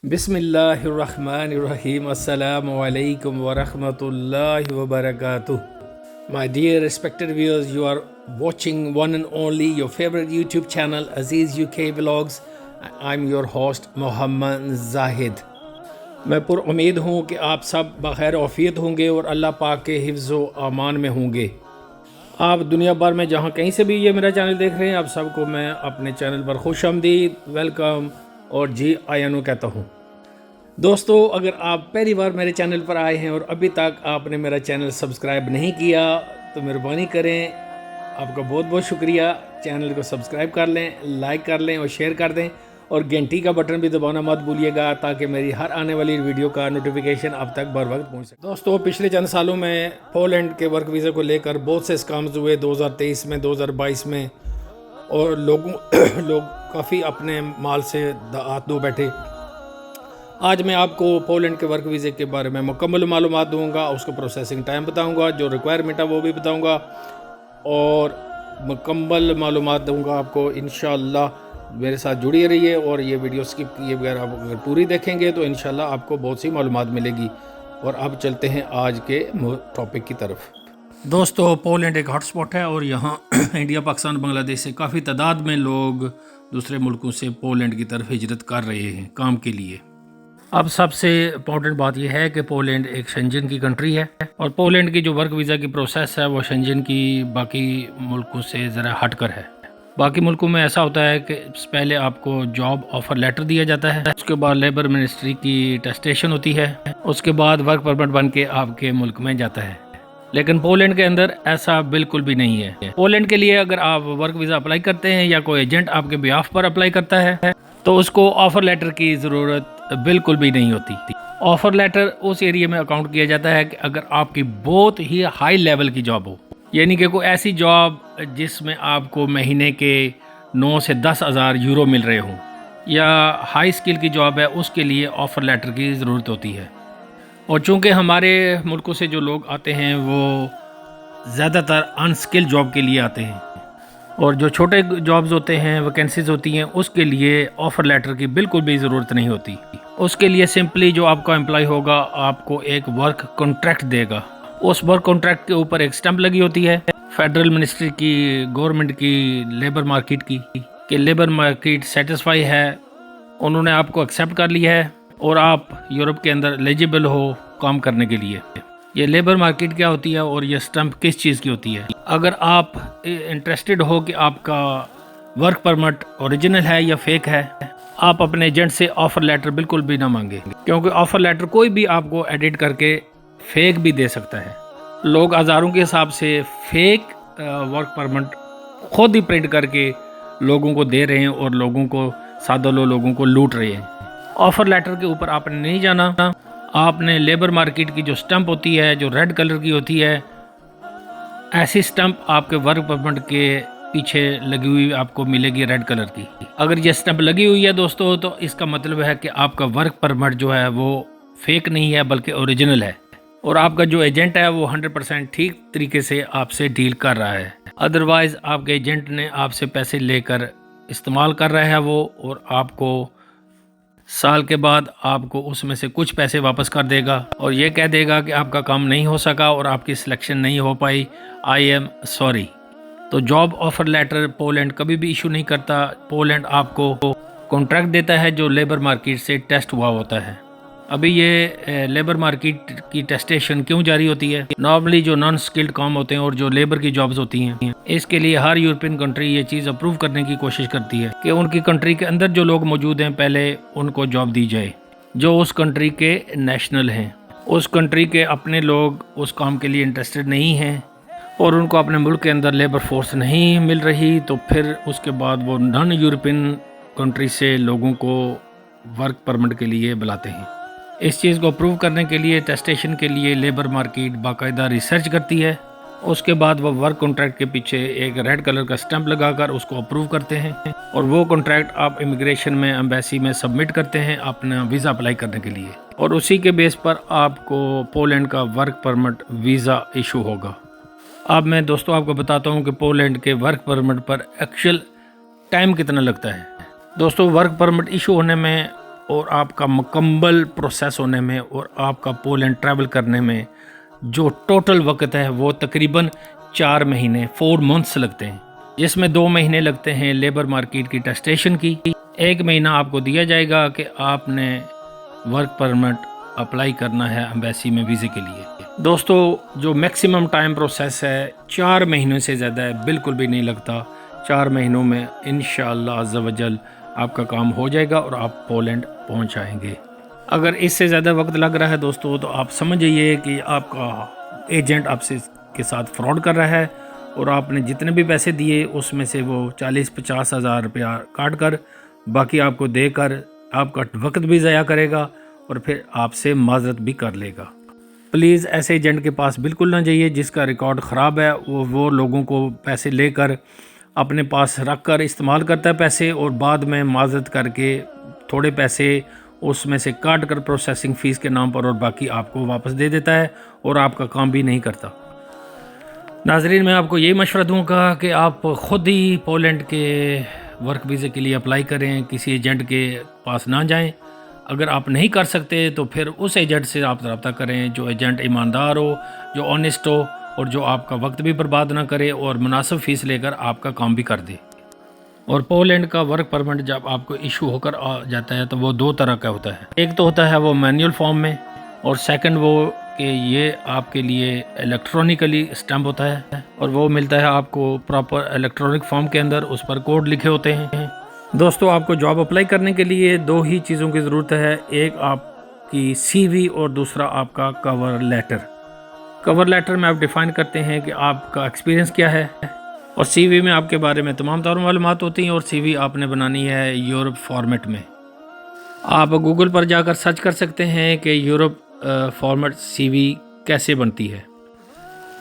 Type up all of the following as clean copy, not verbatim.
बिस्मिल्लाहिर्रहमानिर्रहीम अस्सलामु अलैकुम वरहमतुल्लाहि वबरकातुह। My dear respected viewers, you are watching one and only your favorite YouTube channel Aziz UK Vlogs. I'm your host Mohammad Zahid. मैं पुरुम्मीद हूँ कि आप सब बखैर औफियत होंगे और अल्लाह पाक के हिफ्ज़ व अमान में होंगे। आप दुनिया भर में जहाँ कहीं से भी ये मेरा चैनल देख रहे हैं, आप सबको मैं अपने चैनल पर खुशामदीद, वेलकम और जी आयानू कहता हूँ। दोस्तों, अगर आप पहली बार मेरे चैनल पर आए हैं और अभी तक आपने मेरा चैनल सब्सक्राइब नहीं किया तो मेहरबानी करें, आपका बहुत बहुत शुक्रिया। चैनल को सब्सक्राइब कर लें, लाइक कर लें और शेयर कर दें और घंटी का बटन भी दबाना मत भूलिएगा ताकि मेरी हर आने वाली वीडियो का नोटिफिकेशन आप तक बर वक्त पहुँच सके। दोस्तों, पिछले चंद सालों में पोलैंड के वर्क वीज़ा को लेकर बहुत से स्कैम्स हुए 2023 में, 2022 में, और लोग काफ़ी अपने माल से हाथ धो बैठे। आज मैं आपको पोलैंड के वर्क वीज़े के बारे में मुकम्मल मालूमात दूंगा, उसको प्रोसेसिंग टाइम बताऊंगा, जो रिक्वायरमेंट है वो भी बताऊंगा और मुकम्मल मालूमात दूंगा आपको। इंशाअल्लाह मेरे साथ जुड़िए रहिए और ये वीडियो स्किप किए बगैर आप अगर पूरी देखेंगे तो इंशाअल्लाह आपको बहुत सी मालूमात मिलेगी। और अब चलते हैं आज के टॉपिक की तरफ। दोस्तों, पोलैंड एक हॉटस्पॉट है और यहाँ इंडिया, पाकिस्तान, बांग्लादेश से काफ़ी तादाद में लोग दूसरे मुल्कों से पोलैंड की तरफ हिजरत कर रहे हैं काम के लिए। अब सबसे इम्पॉर्टेंट बात यह है कि पोलैंड एक शेंजन की कंट्री है और पोलैंड की जो वर्क वीज़ा की प्रोसेस है वो शेंजन की बाकी मुल्कों से ज़रा हटकर है। बाकी मुल्कों में ऐसा होता है कि पहले आपको जॉब ऑफर लेटर दिया जाता है, उसके बाद लेबर मिनिस्ट्री की टेस्टेशन होती है, उसके बाद वर्क परमिट बन के आपके मुल्क में जाता है। लेकिन पोलैंड के अंदर ऐसा बिल्कुल भी नहीं है। पोलैंड के लिए अगर आप वर्क वीज़ा अप्लाई करते हैं या कोई एजेंट आपके बिहाफ पर अप्लाई करता है तो उसको ऑफर लेटर की ज़रूरत बिल्कुल भी नहीं होती। ऑफर लेटर उस एरिया में अकाउंट किया जाता है कि अगर आपकी बहुत ही हाई लेवल की जॉब हो, यानी कि कोई ऐसी जॉब जिसमें आपको महीने के 9 से 10 हज़ार यूरो मिल रहे हों, या हाई स्किल की जॉब है, उसके लिए ऑफ़र लेटर की ज़रूरत होती है। और चूँकि हमारे मुल्कों से जो लोग आते हैं वो ज़्यादातर अनस्किल जॉब के लिए आते हैं और जो छोटे जॉब्स होते हैं, वैकेंसीज होती हैं, उसके लिए ऑफ़र लेटर की बिल्कुल भी ज़रूरत नहीं होती। उसके लिए सिंपली जो आपका एम्प्लॉय होगा आपको एक वर्क कॉन्ट्रैक्ट देगा। उस वर्क कॉन्ट्रैक्ट के ऊपर एक स्टैंप लगी होती है फेडरल मिनिस्ट्री की, गवर्नमेंट की, लेबर मार्केट की, कि लेबर मार्केट सेटिस्फाई है, उन्होंने आपको एक्सेप्ट कर लिया है और आप यूरोप के अंदर एलिजिबल हो काम करने के लिए। ये लेबर मार्केट क्या होती है और ये स्टैंप किस चीज़ की होती है? अगर आप इंटरेस्टेड हो कि आपका वर्क परमिट ओरिजिनल है या फेक है, आप अपने एजेंट से ऑफ़र लेटर बिल्कुल भी ना मांगे, क्योंकि ऑफ़र लेटर कोई भी आपको एडिट करके फेक भी दे सकता है। लोग हज़ारों के हिसाब से फेक वर्क परमिट खुद ही प्रिंट करके लोगों को दे रहे हैं और लोगों को, सादा लोगों को लूट रहे हैं। ऑफ़र लेटर के ऊपर आपने नहीं जाना, आपने लेबर मार्केट की जो स्टंप होती है, जो रेड कलर की होती है, ऐसी स्टंप आपके वर्क परमिट के पीछे लगी हुई आपको मिलेगी रेड कलर की। अगर ये स्टंप लगी हुई है दोस्तों, तो इसका मतलब है कि आपका वर्क परमिट जो है वो फेक नहीं है बल्कि ओरिजिनल है और आपका जो एजेंट है वो 100% ठीक तरीके से आपसे डील कर रहा है। अदरवाइज़ आपके एजेंट ने आपसे पैसे लेकर इस्तेमाल कर रहा है वो, और आपको साल के बाद आपको उसमें से कुछ पैसे वापस कर देगा और ये कह देगा कि आपका काम नहीं हो सका और आपकी सिलेक्शन नहीं हो पाई, आई एम सॉरी। तो जॉब ऑफर लेटर पोलैंड कभी भी इशू नहीं करता। पोलैंड आपको कॉन्ट्रैक्ट देता है जो लेबर मार्केट से टेस्ट हुआ होता है। अभी ये लेबर मार्केट की टेस्टेशन क्यों जारी होती है? नॉर्मली जो नॉन स्किल्ड काम होते हैं और जो लेबर की जॉब्स होती हैं, इसके लिए हर यूरोपियन कंट्री ये चीज़ अप्रूव करने की कोशिश करती है कि उनकी कंट्री के अंदर जो लोग मौजूद हैं पहले उनको जॉब दी जाए, जो उस कंट्री के नेशनल हैं। उस कंट्री के अपने लोग उस काम के लिए इंटरेस्टेड नहीं हैं और उनको अपने मुल्क के अंदर लेबर फोर्स नहीं मिल रही, तो फिर उसके बाद वो नॉन यूरोपियन कंट्री से लोगों को वर्क परमिट के लिए बुलाते हैं। इस चीज़ को अप्रूव करने के लिए, टेस्टेशन के लिए लेबर मार्केट बाकायदा रिसर्च करती है। उसके बाद वो वर्क कॉन्ट्रैक्ट के पीछे एक रेड कलर का स्टैंप लगाकर उसको अप्रूव करते हैं और वो कॉन्ट्रैक्ट आप इमिग्रेशन में, एम्बेसी में सबमिट करते हैं अपना वीज़ा अप्लाई करने के लिए, और उसी के बेस पर आपको पोलैंड का वर्क परमिट वीज़ा इशू होगा। अब मैं दोस्तों आपको बताता हूँ कि पोलैंड के वर्क परमिट पर एक्चुअल टाइम कितना लगता है। दोस्तों, वर्क परमिट इशू होने में और आपका मुकम्मल प्रोसेस होने में और आपका पोलैंड ट्रैवल करने में जो टोटल वक्त है वो तकरीबन 4 महीने 4 मंथ्स लगते हैं, जिसमें 2 महीने लगते हैं लेबर मार्केट की टेस्टेशन की। 1 महीना आपको दिया जाएगा कि आपने वर्क परमिट अप्लाई करना है एम्बेसी में वीज़े के लिए। दोस्तों जो मैक्सिमम टाइम प्रोसेस है 4 महीनों से ज़्यादा है, बिल्कुल भी नहीं लगता। 4 महीनों में इंशाअल्लाह अज़्ज़ा वजल आपका काम हो जाएगा और आप पोलैंड पहुंच जाएंगे। अगर इससे ज़्यादा वक्त लग रहा है दोस्तों तो आप समझ जाइए कि आपका एजेंट आपसे के साथ फ्रॉड कर रहा है और आपने जितने भी पैसे दिए उसमें से वो 40-50 हज़ार रुपया काट कर बाकी आपको देकर आपका वक्त भी ज़ाया करेगा और फिर आपसे माजरत भी कर लेगा। प्लीज़ ऐसे एजेंट के पास बिल्कुल ना जाइए जिसका रिकॉर्ड ख़राब है। वो लोगों को पैसे लेकर अपने पास रख कर इस्तेमाल करता है पैसे और बाद में माजरत करके थोड़े पैसे उसमें से काट कर प्रोसेसिंग फ़ीस के नाम पर और बाकी आपको वापस दे देता है और आपका काम भी नहीं करता। नाज़रीन, मैं आपको यही मशवरा दूंगा कि आप ख़ुद ही पोलैंड के वर्क वीज़े के लिए अप्लाई करें, किसी एजेंट के पास ना जाएं। अगर आप नहीं कर सकते तो फिर उस एजेंट से आप रब्ता करें जो एजेंट ईमानदार हो, जो ऑनेस्ट हो और जो आपका वक्त भी बर्बाद ना करे और मुनासिब फ़ीस लेकर आपका काम भी कर दे। और पोलैंड का वर्क परमिट जब आपको इशू होकर आ जाता है तो वो 2 तरह का होता है। एक तो होता है वो मैनुअल फॉर्म में और सेकंड वो कि ये आपके लिए इलेक्ट्रॉनिकली स्टैम्प होता है और वो मिलता है आपको प्रॉपर इलेक्ट्रॉनिक फॉर्म के अंदर, उस पर कोड लिखे होते हैं। दोस्तों, आपको जॉब अप्लाई करने के लिए 2 ही चीज़ों की ज़रूरत है। एक आपकी CV और दूसरा आपका कवर लेटर। कवर लेटर में आप डिफ़ाइन करते हैं कि आपका एक्सपीरियंस क्या है और CV में आपके बारे में तमाम तरह मालूमात होती हैं और CV आपने बनानी है यूरोप फॉर्मेट में। आप गूगल पर जाकर सर्च कर सकते हैं कि यूरोप फॉर्मेट CV कैसे बनती है।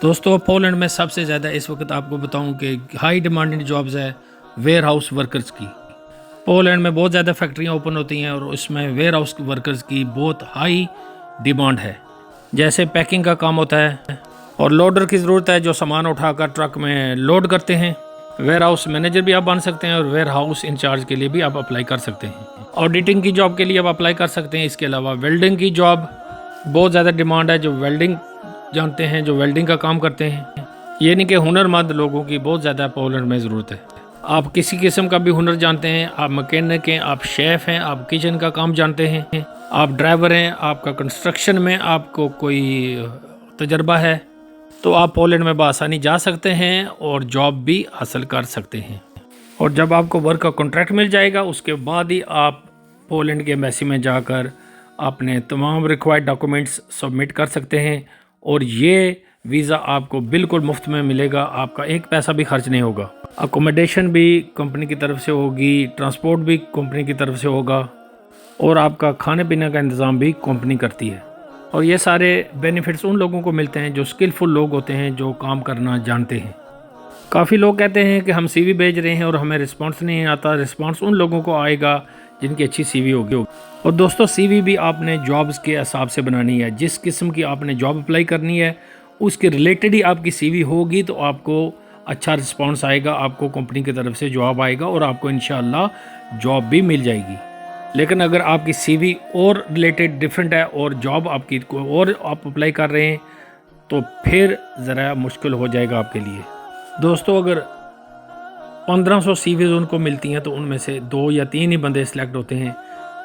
दोस्तों, पोलैंड में सबसे ज़्यादा इस वक्त आपको बताऊं कि हाई डिमांडेड जॉब्स है वेयर हाउस वर्कर्स की। पोलैंड में बहुत ज़्यादा फैक्ट्रियाँ ओपन होती हैं और उसमें वेयर हाउस वर्कर्स की बहुत हाई डिमांड है। जैसे पैकिंग का काम होता है और लोडर की ज़रूरत है जो सामान उठाकर ट्रक में लोड करते हैं। वेयर हाउस मैनेजर भी आप बन सकते हैं और वेयर हाउस इंचार्ज के लिए भी आप अप्लाई कर सकते हैं। ऑडिटिंग की जॉब के लिए आप अप्लाई कर सकते हैं। इसके अलावा वेल्डिंग की जॉब बहुत ज़्यादा डिमांड है, जो वेल्डिंग जानते हैं, जो वेल्डिंग का काम करते हैं। ये नहीं कि हुनरमंद लोगों की बहुत ज़्यादा पोलैंड में ज़रूरत है। आप किसी किस्म का भी हुनर जानते हैं, आप मैकेनिक हैं, आप शेफ़ हैं, आप किचन का काम जानते हैं, आप ड्राइवर हैं, आपका कंस्ट्रक्शन में आपको कोई तजर्बा है, तो आप पोलैंड में बआसानी जा सकते हैं और जॉब भी हासिल कर सकते हैं। और जब आपको वर्क का कॉन्ट्रैक्ट मिल जाएगा उसके बाद ही आप पोलैंड के एम्बेसी में जाकर अपने तमाम रिक्वायर्ड डॉक्यूमेंट्स सबमिट कर सकते हैं और ये वीज़ा आपको बिल्कुल मुफ्त में मिलेगा। आपका एक पैसा भी खर्च नहीं होगा। अकोमोडेशन भी कंपनी की तरफ से होगी, ट्रांसपोर्ट भी कंपनी की तरफ से होगा और आपका खाने पीने का इंतज़ाम भी कंपनी करती है। और ये सारे बेनिफिट्स उन लोगों को मिलते हैं जो स्किलफुल लोग होते हैं, जो काम करना जानते हैं। काफ़ी लोग कहते हैं कि हम CV भेज रहे हैं और हमें रिस्पांस नहीं आता। रिस्पांस उन लोगों को आएगा जिनकी अच्छी CV होगी। और दोस्तों, CV भी आपने जॉब्स के हिसाब से बनानी है। जिस किस्म की आपने जॉब अप्लाई करनी है उसके रिलेटेड ही आपकी CV होगी तो आपको अच्छा रिस्पांस आएगा, आपको कंपनी की तरफ से जॉब आएगा और आपको इंशाअल्लाह जॉब भी मिल जाएगी। लेकिन अगर आपकी CV और रिलेटेड डिफरेंट है और जॉब आपकी और आप अप्लाई कर रहे हैं तो फिर ज़रा मुश्किल हो जाएगा आपके लिए। दोस्तों, अगर 1500 CVs उनको मिलती हैं तो उनमें से 2 या 3 ही बंदे सिलेक्ट होते हैं।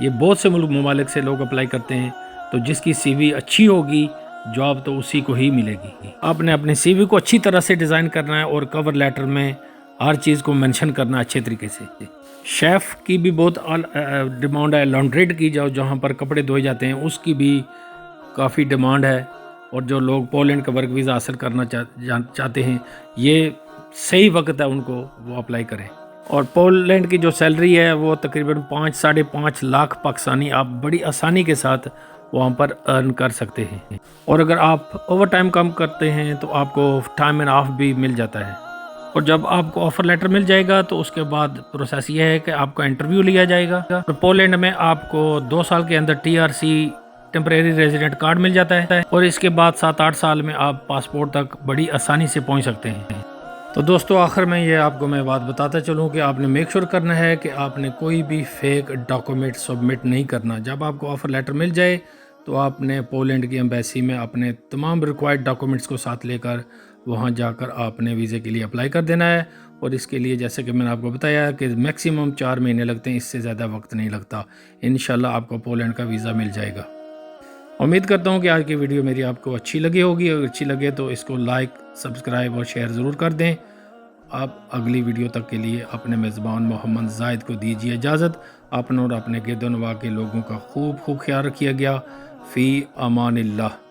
ये बहुत से ममालिक से लोग अप्लाई करते हैं, तो जिसकी CV अच्छी होगी जॉब तो उसी को ही मिलेगी। आपने अपने CV को अच्छी तरह से डिज़ाइन करना है और कवर लेटर में हर चीज़ को मेंशन करना अच्छे तरीके से। शेफ़ की भी बहुत डिमांड है। लॉन्ड्रेड की जहाँ पर कपड़े धोए जाते हैं उसकी भी काफ़ी डिमांड है। और जो लोग पोलैंड का वर्क वीज़ा हासिल करना चाहते हैं, ये सही वक्त है उनको वो अप्लाई करें। और पोलैंड की जो सैलरी है वो तकरीबन 5-5.5 लाख पाकिस्तानी आप बड़ी आसानी के साथ वहाँ पर अर्न कर सकते हैं। और अगर आप ओवर टाइम काम करते हैं तो आपको टाइम एंड ऑफ भी मिल जाता है। और जब आपको ऑफ़र लेटर मिल जाएगा तो उसके बाद प्रोसेस ये है कि आपका इंटरव्यू लिया जाएगा। तो पोलैंड में आपको 2 साल के अंदर TRC टेम्परेरी रेजिडेंट कार्ड मिल जाता है और इसके बाद 7-8 साल में आप पासपोर्ट तक बड़ी आसानी से पहुंच सकते हैं। तो दोस्तों आखिर में ये आपको मैं बात बताता चलूँ कि आपने मेक श्योर करना है कि आपने कोई भी फेक डॉक्यूमेंट सबमिट नहीं करना। जब आपको ऑफ़र लेटर मिल जाए तो आपने पोलैंड की एम्बेसी में अपने तमाम रिक्वायर्ड डॉक्यूमेंट्स को साथ लेकर वहाँ जाकर आपने वीज़े के लिए अप्लाई कर देना है। और इसके लिए जैसे कि मैंने आपको बताया कि मैक्सिमम 4 महीने लगते हैं, इससे ज़्यादा वक्त नहीं लगता। इंशाल्लाह आपको पोलैंड का वीज़ा मिल जाएगा। उम्मीद करता हूँ कि आज की वीडियो मेरी आपको अच्छी लगी होगी। अगर अच्छी लगे तो इसको लाइक, सब्सक्राइब और शेयर ज़रूर कर दें। आप अगली वीडियो तक के लिए अपने मेज़बान मोहम्मद जाहिद को दीजिए इजाज़त। अपने और अपने गिरदोनवा के लोगों का खूब खूब ख्याल रखिए गया। फ़ी अमानिल्लाह।